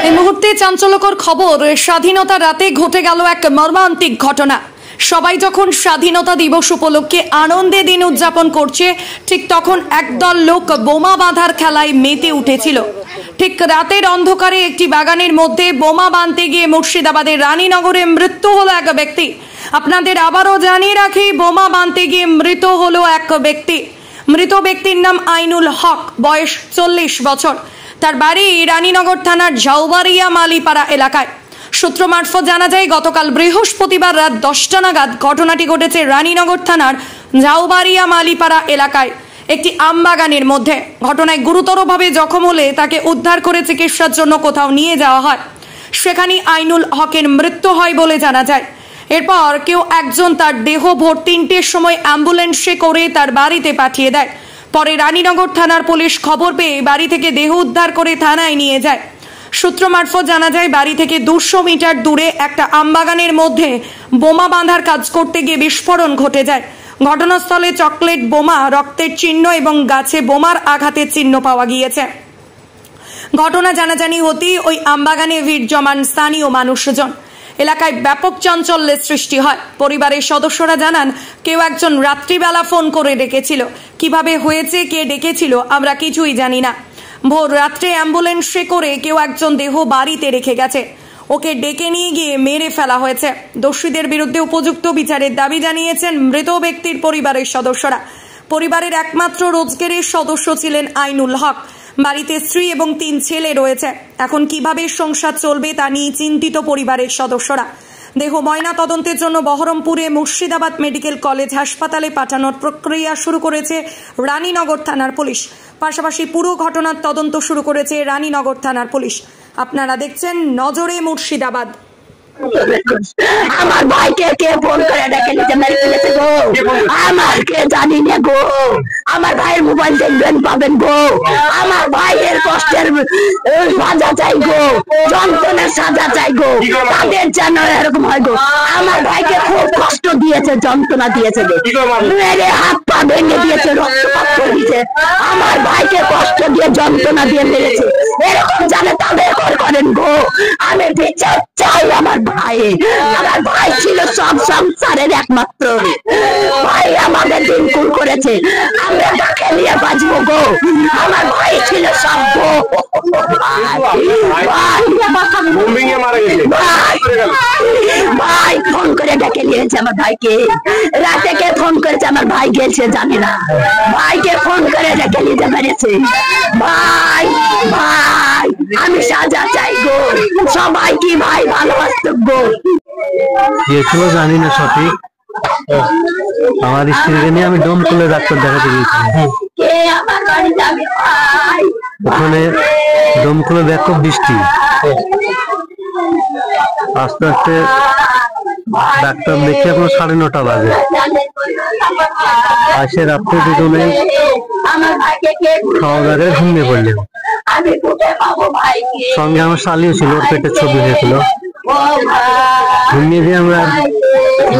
এই মুহূর্তে চাঞ্চল্যকর খবর, স্বাধীনতার রাতে ঘটে গেল এক মর্মান্তিক ঘটনা। সবাই যখন স্বাধীনতা দিবস উপলক্ষে আনন্দে দিন উদযাপন করছে, ঠিক তখন একদল লোক বোমা বাঁধার খেলায় মেতে উঠেছিল। ঠিক রাতের অন্ধকারে একটি বাগানের মধ্যে বোমা বাঁধতে গিয়ে মুর্শিদাবাদের রানীনগরে মৃত্যু হলো এক ব্যক্তি। আপনাদের আবারও জানিয়ে রাখি, বোমা বাঁধতে গিয়ে মৃত হলো এক ব্যক্তি। মৃত ব্যক্তির নাম আইনুল হক, বয়স 40 বছর। তার বাড়ি রানীনগর থানার ঝাউবাড়িয়া মালিপাড়া এলাকায়। সূত্র মারফত জানা যায়, গতকাল বৃহস্পতিবার রাত 10টা নাগাদ ঘটনাটি ঘটেছে রানীনগর থানার ঝাউবাড়িয়া মালিপাড়া এলাকায় একটি আমবাগানের মধ্যে। ঘটনায় গুরুতরভাবে জখম হলে তাকে উদ্ধার করে চিকিৎসার জন্য কোথাও নিয়ে যাওয়া হয়। সেখানে আইনুল হকের মৃত্যু হয় বলে জানা যায়। এরপর কেউ একজন তার দেহ ভোর 3টের সময় অ্যাম্বুলেন্সে করে তার বাড়িতে পাঠিয়ে দেয়। পরে রানীনগর থানার পুলিশ খবর পেয়ে বাড়ি থেকে দেহ উদ্ধার করে থানায় নিয়ে যায়। সূত্র মারফত জানা যায়, বাড়ি থেকে 200 মিটার দূরে একটা আমবাগানের মধ্যে বোমা বাঁধার কাজ করতে গিয়ে বিস্ফোরণ ঘটে যায়। ঘটনাস্থলে চকলেট বোমা, রক্তের চিহ্ন এবং গাছে বোমার আঘাতের চিহ্ন পাওয়া গিয়েছে। ঘটনা জানাজানি হতেই ওই আমবাগানে ভিড় জমান স্থানীয় মানুষজন। এলাকায় ব্যাপক চাঞ্চল্যের সৃষ্টি হয়। পরিবারের সদস্যরা জানান, কেউ একজন রাত্রিবেলা ফোন করে ডেকেছিল। কিভাবে হয়েছে, কে ডেকেছিল আমরা কিছুই জানি না। ভোর রাত্রে অ্যাম্বুলেন্সে করে কেউ একজন দেহ বাড়িতে রেখে গেছে। ওকে ডেকে নিয়ে গিয়ে মেরে ফেলা হয়েছে। দোষীদের বিরুদ্ধে উপযুক্ত বিচারের দাবি জানিয়েছেন মৃত ব্যক্তির পরিবারের সদস্যরা। পরিবারের একমাত্র রোজগারের সদস্য ছিলেন আইনুল হক। বাড়িতে স্ত্রী এবং 3 ছেলে রয়েছে। এখন কিভাবে সংসার চলবে তা নিয়ে চিন্তিত পরিবারের সদস্যরা। দেহ ময়না তদন্তের জন্য বহরমপুরে মুর্শিদাবাদ মেডিকেল কলেজ হাসপাতালে পাঠানোর প্রক্রিয়া শুরু করেছে রানীনগর থানার পুলিশ। পাশাপাশি পুরো ঘটনার তদন্ত শুরু করেছে রানীনগর থানার পুলিশ। আপনারা দেখছেন নজরে মুর্শিদাবাদ। আমার ভাইকে কে ফোন করে ডেকে নিতে মেরে ফেলেছে গো? আমার কে জানি না গো। আমার ভাইয়ের মোবাইল দেখবেন, পাবেন গো। আমার ভাইয়ের কষ্টের সাজা চাই গো, যন্ত্রণার সাজা চাই গো। তাদের যেন এরকম হয় গো। আমার ভাইকে খুব কষ্ট দিয়েছে, যন্ত্রণা দিয়েছে গো। মেরে হাত পা ভেঙে দিয়েছে, রক্তপাত করে দিয়েছে। আমার ভাইকে কষ্ট দিয়ে যন্ত্রণা দিয়ে মেরেছে। এরকম জানে তাদের করেন গো। আমি বিচার চাই আমার ভাই। আমার ভাই ছিল সব সংসারের একমাত্র ভাই। আমাদের দিন কুল করেছে, আমরা তাকে নিয়ে বাঁচবো গো। আমার ভাই ছিল সব গো। ভাই ফোন করে ডেকে নিয়েছে আমার ভাইকে। রাতে কে ফোন করেছে আমার ভাই গেছে জানি না। ভাইকে ফোন করে ডেকে নিতে পেরেছে। ভাই ভাই আমি সাজা চাই গো। সবাই কি ভাই ভালোবাসত গো। গিয়েছিল জানি না সঠিক। আমার স্ত্রীকে নিয়ে আমি ডোমকলে ডাক্তার দেখাতে গিয়েছিলাম। ওখানে ডোমকলে ব্যাপক বৃষ্টি। আস্তে আস্তে ডাক্তার দেখে এখন 9:30 বাজে। আসে রাত্রে দুজনে খাওয়া দাওয়া ঘুমিয়ে পড়লেন। সঙ্গে আমার শালিও ছিল, ওর পেটের ছবি হয়েছিল। ঘুমিয়ে দিয়ে আমরা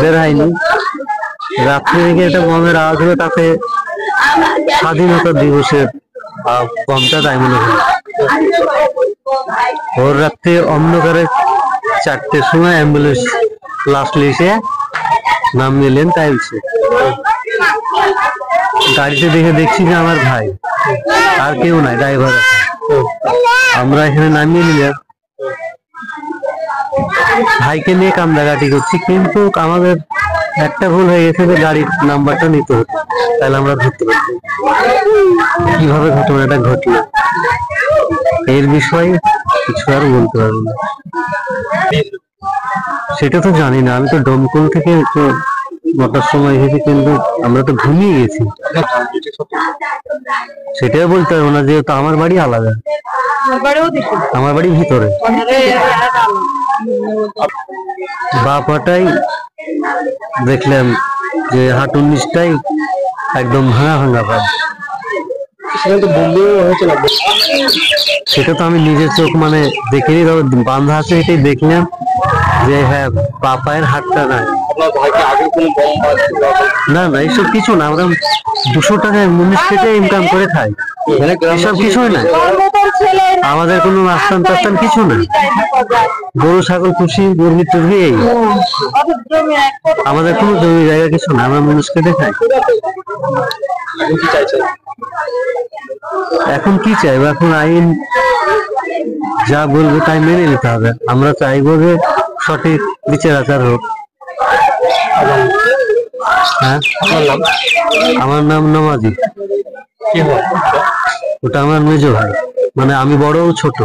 বের হয়নি। রাত্রে থেকে একটা বোমের আওয়াজ হলো, তাতে স্বাধীনতা দিবসের বোমটা তাই মনে হলো। ভোর রাত্রে অন্ধকারে 4টের সময় অ্যাম্বুলেন্স লাস্ট এসে নাম নিলেন। তাই গাড়িতে দেখছি যে আমার ভাই, আর কেউ নাই, ড্রাইভার আছে। আমরা এখানে নামিয়ে নিলাম। ভাইকে নিয়ে কান্দাকাটি করছি, কিন্তু আমাদের একটা ভুল হয়ে গেছে যে গাড়ির নাম্বারটা নিতে হতো, তাহলে আমরা ধরতে পারতাম। কিভাবে ঘটনাটা ঘটলো এর বিষয়ে কিছু আর বলতে পারবো না। সেটা তো জানি না। আমি তো ডোমকল থেকে 9টার সময় এসেছি, কিন্তু আমরা তো ঘুমিয়ে গেছি। সেটাই বলতে পারবো না, যেহেতু আমার বাড়ি আলাদা। আমার বাড়ি ভিতরে। বাপাটাই দেখলাম যে হাঁটুর নিচটাই একদম ভাঙা ভাঙা ভাব। সেটা তো আমি নিজের চোখ মানে দেখিনি, বান্ধা আছে এটাই দেখলাম যে হ্যাঁ পায়ের হাতটা নাই। আপনার ভাইকে আগে কোনো না না এইসব কিছু না, আমরা 200 টাকায় মুনিশ খেতে ইনকাম করে খাই, এসব কিছুই না। আমাদের কোনো নাস্তান টাস্তান কিছু না, গরু ছাগল খুশি মুরগি টুরগি এই, আমাদের কোনো জমি জায়গা কিছু না, আমরা মুনিশ খেতে খাই। কি চাইছেন? এখন কি চাইবো, এখন আইন যা বলবে তাই মেনে নিতে হবে। আমরা চাইবো যে সঠিক বিচার আচার হোক। হ্যাঁ, আমার নাম নমাজি। কি হয় ওটা আমার মেজো ভাই, মানে আমি বড় ও ছোট।